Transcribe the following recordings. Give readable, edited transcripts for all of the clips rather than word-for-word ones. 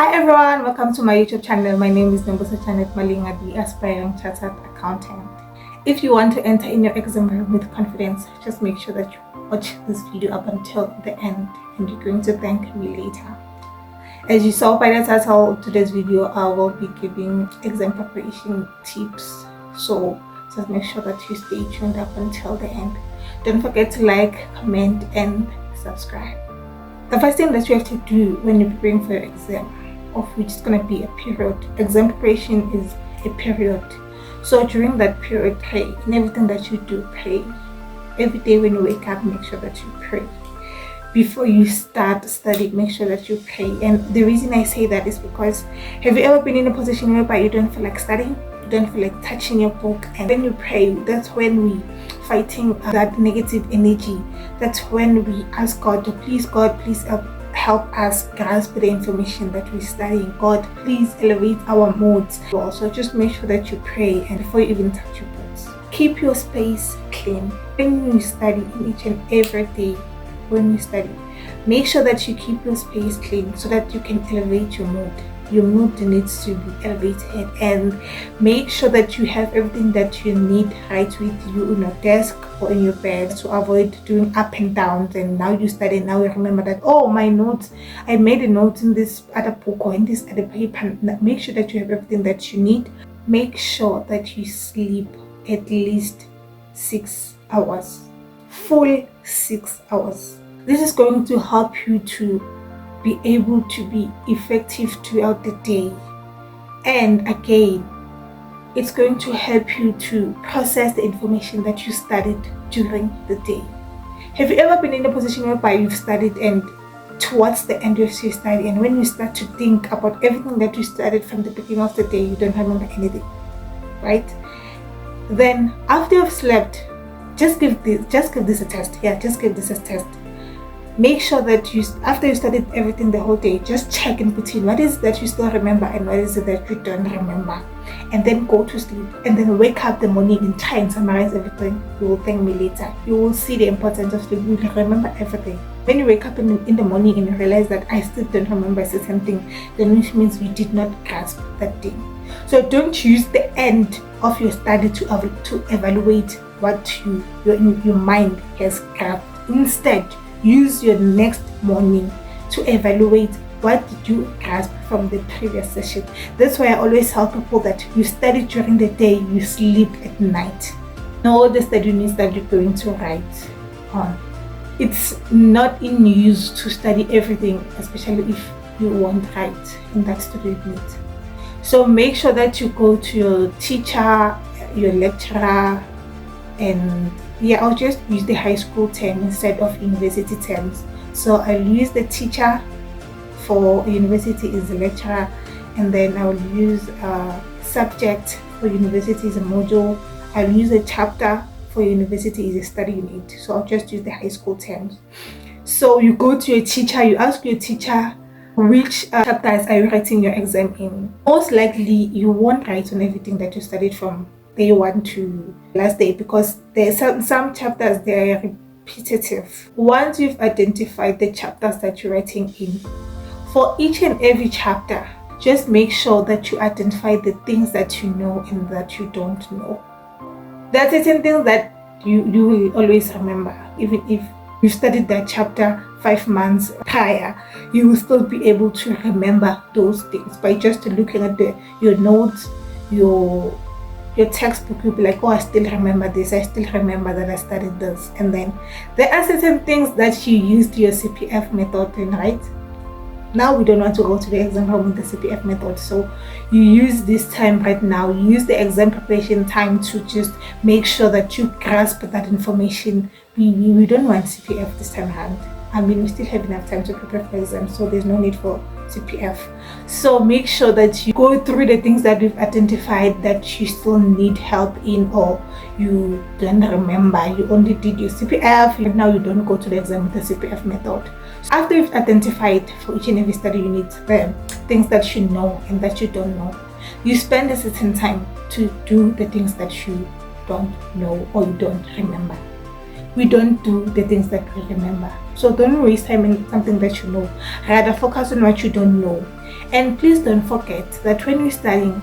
Hi everyone, welcome to my YouTube channel. My name is Janet Malinga, the aspiring chartered accountant. If you want to enter in your exam room with confidence, just make sure that you watch this video up until the end and you're going to thank me later. As you saw by the title of today's video, I will be giving exam preparation tips. So just make sure that you stay tuned up until the end. Don't forget to like, comment and subscribe. The first thing that you have to do when you're preparing for your exam, of which is going to be a period. Exam preparation is a period. So during that period, pray. In everything that you do, pray. Every day when you wake up, make sure that you pray. Before you start studying, make sure that you pray. And the reason I say that is because, have you ever been in a position whereby you don't feel like studying? You don't feel like touching your book? And when you pray, that's when we fighting that negative energy. That's when we ask God to please help us grasp the information that we're studying. God, please elevate our moods. Also, just make sure that you pray and before you even touch your books. Keep your space clean. When you study, in each and every day, when you study, make sure that you keep your space clean so that you can elevate your mood. Your mood needs to be elevated, and make sure that you have everything that you need right with you in your desk or in your bed to avoid doing up and downs. And now you study, now you remember that, oh, my notes, I made a note in this other book or in this other paper. Make sure that you have everything that you need. Make sure that you sleep at least 6 hours, full 6 hours. This is going to help you to be able to be effective throughout the day. And again, it's going to help you to process the information that you studied during the day. Have you ever been in a position whereby you've studied and towards the end of your study, and when you start to think about everything that you studied from the beginning of the day, you don't remember anything, right? Then after you've slept, just give this a test. Just give this a test. Make sure that after you studied everything the whole day, just check in between what is that you still remember and what is it that you don't remember, and then go to sleep and then wake up the morning and try and summarize everything. You will thank me later. You will see the importance of sleep. You will remember everything. When you wake up in the morning and you realize that I still don't remember a certain thing, then which means you did not grasp that thing. So don't use the end of your study to evaluate what your mind has grasped. Instead, use your next morning to evaluate what did you grasp from the previous session. That's why I always tell people that you study during the day, you sleep at night. Know the study needs that you're going to write on. It's not in use to study everything, especially if you won't write in that study need. So make sure that you go to your teacher, your lecturer, and I'll just use the high school term instead of university terms. So I'll use the teacher for university is the lecturer, and then I'll use a subject for university is a module. I'll use a chapter for university is a study unit. So I'll just use the high school terms. So you go to your teacher, you ask your teacher, which chapters are you writing your exam in? Most likely you won't write on everything that you studied from day 1 to last day, because there's some chapters they are repetitive. Once you've identified the chapters that you're writing in, for each and every chapter, just make sure that you identify the things that you know and that you don't know. There are certain things that you will always remember. Even if you studied that chapter 5 months prior, you will still be able to remember those things by just looking at your notes, your textbook. You'll be like, oh, I still remember this, I still remember that I studied this. And then there are certain things that you used your CPF method in, right? Now we don't want to go to the exam room with the CPF method, so you use this time right now. You use the exam preparation time to just make sure that you grasp that information. We don't want CPF this time around. I mean, we still have enough time to prepare for exams, so there's no need for CPF. So make sure that you go through the things that we've identified that you still need help in, or you don't remember. You only did your CPF, and now you don't go to the exam with the CPF method. So after you've identified for each and every study unit the things that you know and that you don't know, you spend a certain time to do the things that you don't know or you don't remember. we don't do the things that we remember. So don't waste time in something that you know. Rather focus on what you don't know And please don't forget that when you're studying,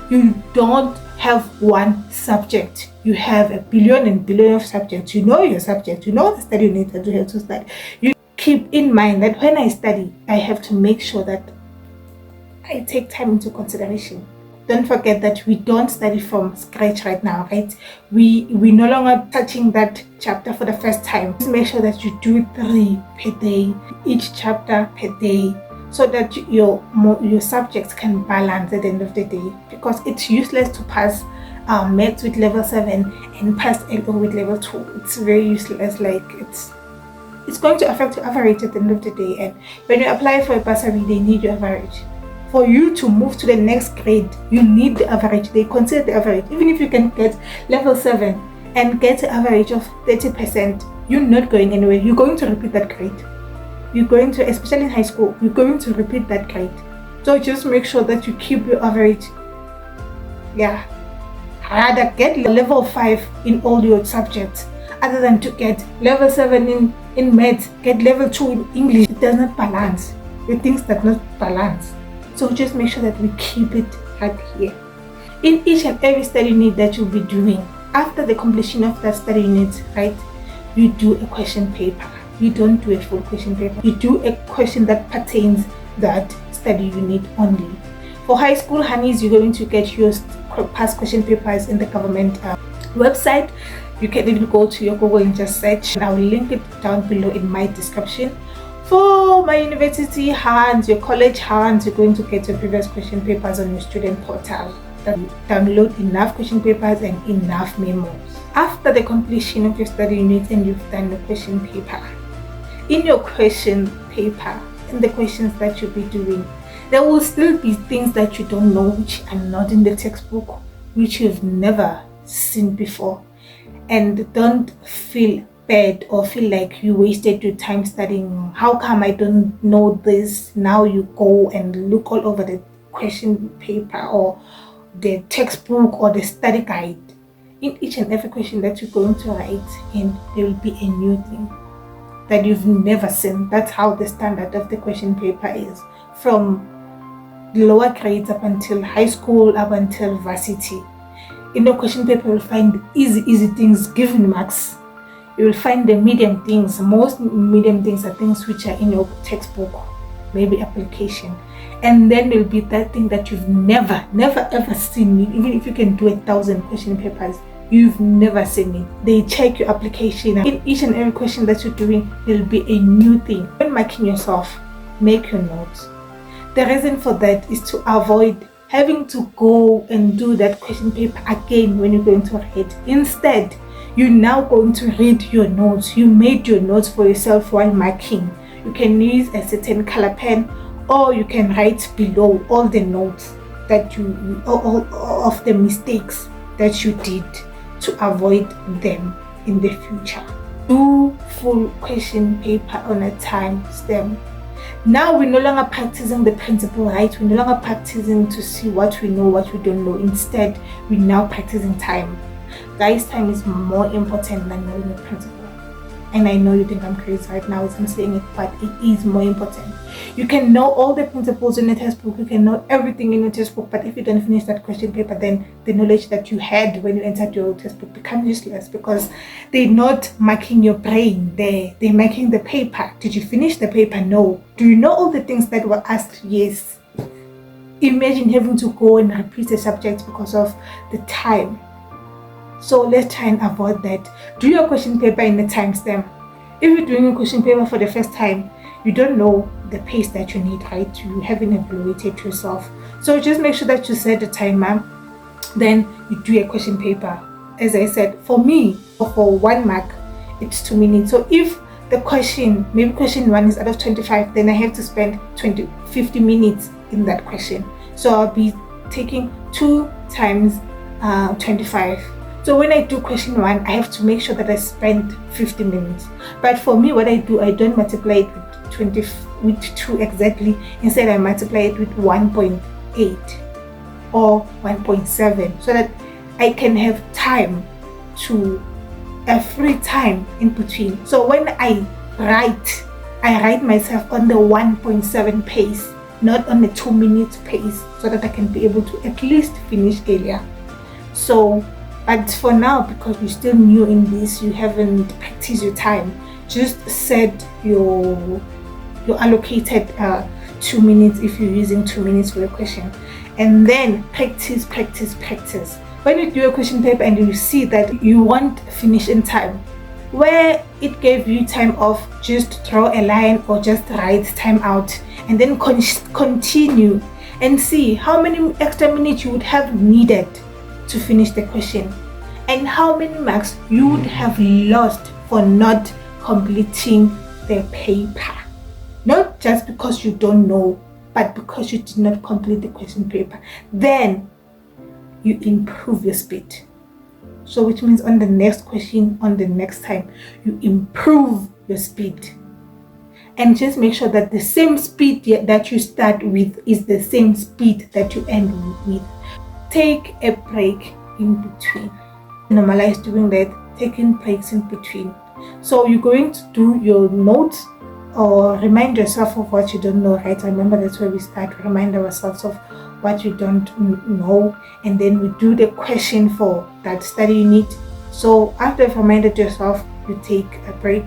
you don't have one subject. You have a billion and billion of subjects. You know your subject. You know the study unit that you have to study. You keep in mind that when I study, I have to make sure that I take time into consideration. Don't forget that we don't study from scratch right now, right? We no longer touching that chapter for the first time. Just make sure that you do 3 per day, each chapter per day, so that your subjects can balance at the end of the day. Because it's useless to pass maths with level 7 and pass LO with level 2. It's very useless. Like it's going to affect your average at the end of the day. And when you apply for a bursary, they need your average. For you to move to the next grade, you need the average. They consider the average. Even if you can get level 7 and get an average of 30%, you're not going anywhere. You're going to repeat that grade. You're going to, especially in high school, you're going to repeat that grade. So just make sure that you keep your average. Yeah. Rather get level 5 in all your subjects, other than to get level 7 in maths, get level 2 in English. It does not balance. The things that not balance. So just make sure that we keep it right here. In each and every study unit that you'll be doing, after the completion of that study unit, right, you do a question paper. You don't do a full question paper. You do a question that pertains that study unit only. For high school honeys, you're going to get your past question papers in the government website. You can even go to your Google and just search. I will link it down below in my description. For my university hands, your college hands, you're going to get your previous question papers on your student portal. Download enough question papers and enough memos. After the completion of your study unit and you've done the question paper, in your question paper and the questions that you'll be doing, there will still be things that you don't know, which are not in the textbook, which you've never seen before. And don't feel bad or feel like you wasted your time studying. How come I don't know this? Now you go and look all over the question paper or the textbook or the study guide. In each and every question that you're going to write in, there will be a new thing that you've never seen. That's how the standard of the question paper is, from lower grades up until high school, up until varsity. In the question paper, you'll find easy things given marks. You will find the medium things. Most medium things are things which are in your textbook, maybe application. And then there will be that thing that you've never ever seen. Even if you can do 1,000 question papers, you've never seen it. They check your application. In each and every question that you're doing, there will be a new thing. When marking yourself, make your notes. The reason for that is to avoid having to go and do that question paper again when you're going to read. Instead, you're now going to read your notes. You made your notes for yourself while marking. You can use a certain color pen, or you can write below all the notes that all of the mistakes that you did, to avoid them in the future. Do full question paper on a time stamp. Now we're no longer practicing the principle, right? We're no longer practicing to see what we know, what we don't know. Instead, we're now practicing time. Guys, time is more important than knowing the principle. And I know you think I'm crazy right now as I'm saying it, but it is more important. You can know all the principles in the textbook, you can know everything in the textbook, but if you don't finish that question paper, then the knowledge that you had when you entered your textbook becomes useless, because they're not marking your brain there. They're marking the paper. Did you finish the paper? No. Do you know all the things that were asked? Yes. Imagine having to go and repeat the subject because of the time. So let's try and avoid that. Do your question paper in the timestamp. If you're doing a question paper for the first time, you don't know the pace that you need, right? You haven't evaluated yourself. So just make sure that you set the timer. Then you do a question paper. As I said, for me, for 1 mark, it's 2 minutes. So if the question, maybe question 1 is out of 25, then I have to spend 50 minutes in that question. So I'll be taking 2 times 25. So when I do question 1, I have to make sure that I spend 50 minutes. But for me, what I do, I don't multiply it with 2 exactly. Instead, I multiply it with 1.8 or 1.7, so that I can have time to a free time in between. So when I write myself on the 1.7 pace. not on a 2-minute pace, so that I can be able to at least finish earlier. So, but for now, because you're still new in this, you haven't practiced your time, just set your allocated 2 minutes if you're using 2 minutes for a question, and then practice. When you do a question paper and you see that you won't finish in time, where it gave you time off, just draw a line or just write time out, and then continue and see how many extra minutes you would have needed to finish the question, and how many marks you would have lost for not completing the paper. Not just because you don't know, but because you did not complete the question paper. Then you improve your speed. So which means on the next question, on the next time, you improve your speed. And just make sure that the same speed that you start with is the same speed that you end with. Take a break in between. Normalize doing that, taking breaks in between. So you're going to do your notes or remind yourself of what you don't know, right? Remember, that's where we start. Remind ourselves of what you don't know, and then we do the question for that study unit. So after you've reminded yourself, you take a break,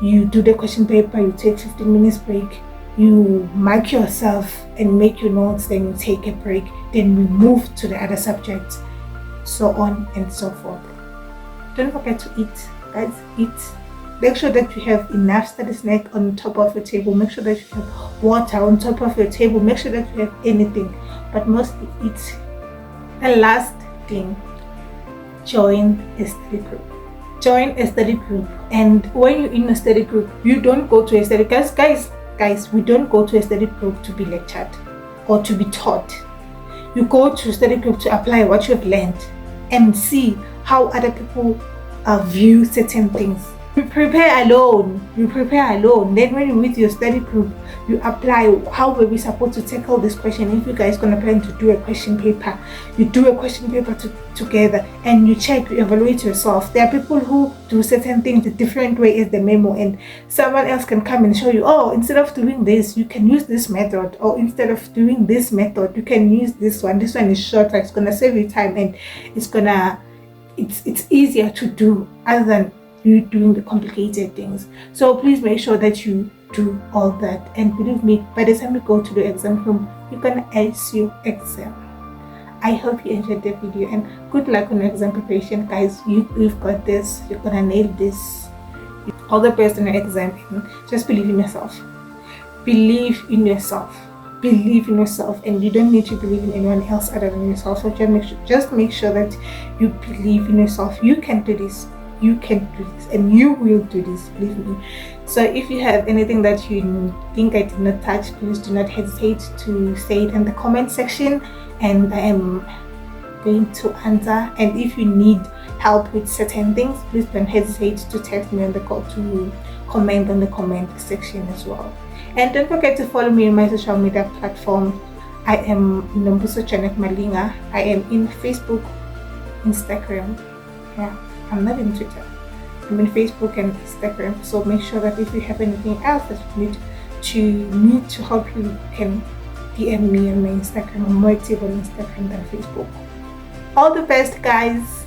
you do the question paper, you take 15 minutes break, you mark yourself and make your notes, then you take a break, then we move to the other subjects, so on and so forth. Don't forget to eat, guys. Eat. Make sure that you have enough study snack on top of your table. Make sure that you have water on top of your table. Make sure that you have anything, but mostly eat. The last thing, join a study group. Join a study group. And when you're in a study group, you don't go to a study guys, we don't go to a study group to be lectured or to be taught. You go to a study group to apply what you've learned and see how other people view certain things. You prepare alone. Then when you're with your study group, you apply how were we supposed to tackle this question. If you guys gonna plan to do a question paper, you do a question paper together, and you check, you evaluate yourself. There are people who do certain things a different way as the memo, and someone else can come and show you, oh, instead of doing this, you can use this method, or instead of doing this method, you can use this one. This one is shorter, it's gonna save you time, and it's easier to do other than you doing the complicated things. So please make sure that you do all that, and believe me, by the time you go to the exam room, you're gonna ace your exam. I hope you enjoyed the video, and good luck on your exam preparation, guys. You've got this. You're gonna nail this. All the best in your exam, and just believe in yourself. Believe in yourself, and you don't need to believe in anyone else other than yourself. So just make sure that you believe in yourself. You can do this. You can do this, and you will do this, believe me. So if you have anything that you think I did not touch, please do not hesitate to say it in the comment section, and I am going to answer. And if you need help with certain things, please don't hesitate to text me on the call, to comment on the comment section as well. And don't forget to follow me on my social media platform. I am Nombuso Chartered Malinga. I am in Facebook, Instagram. Yeah, I'm not in Twitter. I'm in Facebook and Instagram. So make sure that if you have anything else that you need to help you, you can DM me on my Instagram. I'm more active on Instagram than Facebook. All the best, guys.